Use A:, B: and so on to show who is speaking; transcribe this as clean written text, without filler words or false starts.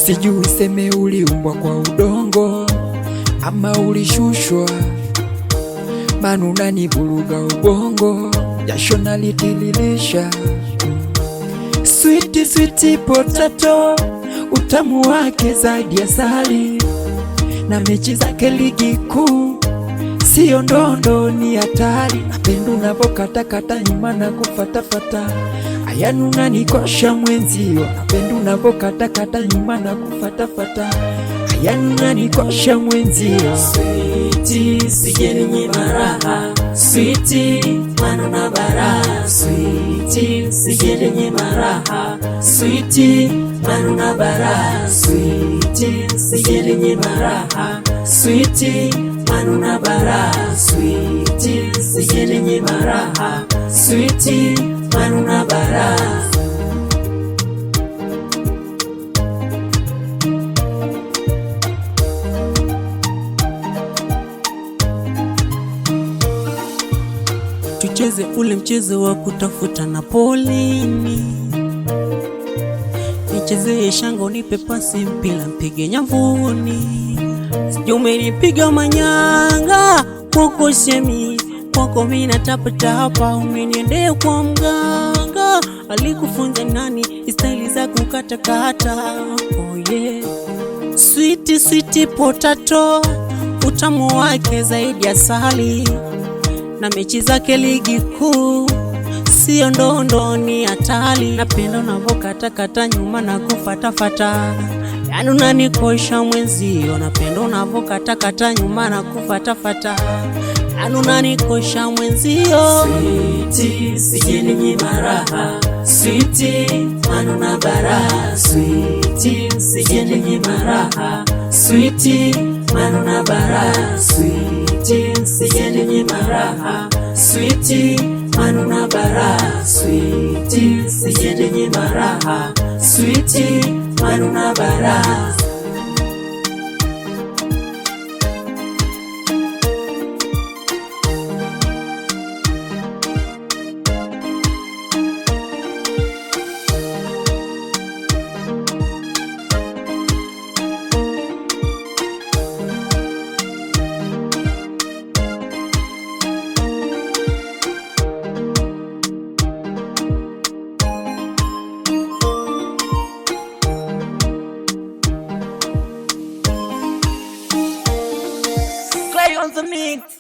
A: Sijui seme uliumbwa kwa udongo ama ulishushwa, maana unanivuruga ubongo, jasho nalitililisha. Sweet sweet potato, utamu wake zaidi asali, na mechi zake ligi kuu sio ndondo, ni hatari. Napenda unavyokatakata nyuma na kufatafata, ayanu unanikosha mwenzio. Napenda unavyokatakata nyuma na kufatafata, ayanu unanikosha mwenzio.
B: Sweetie, sijeni nyima raha. Sweetie, manuna bara. Sweetie, sijeni nyima raha. Sweetie, manuna bara. Sweetie, sijeni nyima raha. Sweetie, manuna bara. Sweetie, sijeni nyima raha. Sweetie, manuna bara. Tucheze ule mchezo wa kutafuta na polini, nicheze shanga nipe pasi mpila mpige nyavuni. Sijui umenipiga manyanga kwako shemi, kwako mina tapatapa, umeniendea kwa mganga. Alikufunza nani istyle za kukatakata? Oh yeah. Sweet sweet potato, utamu wake zaidi asali, na mechi zake ligi kuu sio ndondo, ni hatari. Napenda unavyokatakata nyuma na kufatafata, yani unanikosha mwenzio. Napenda unavyokatakata nyuma na kufatafata, yani unanikosha mwenzio. Sweetie, sijeni nyima raha. Sweetie, manuna bara. Sweetie, sijeni nyima raha. Sweetie, manuna bara. Sweetie, sijeni nyima raha. Sweetie, manuna bara. Sweetie, sijeni nyima raha. Sweetie, manuna bara.
C: On the mix.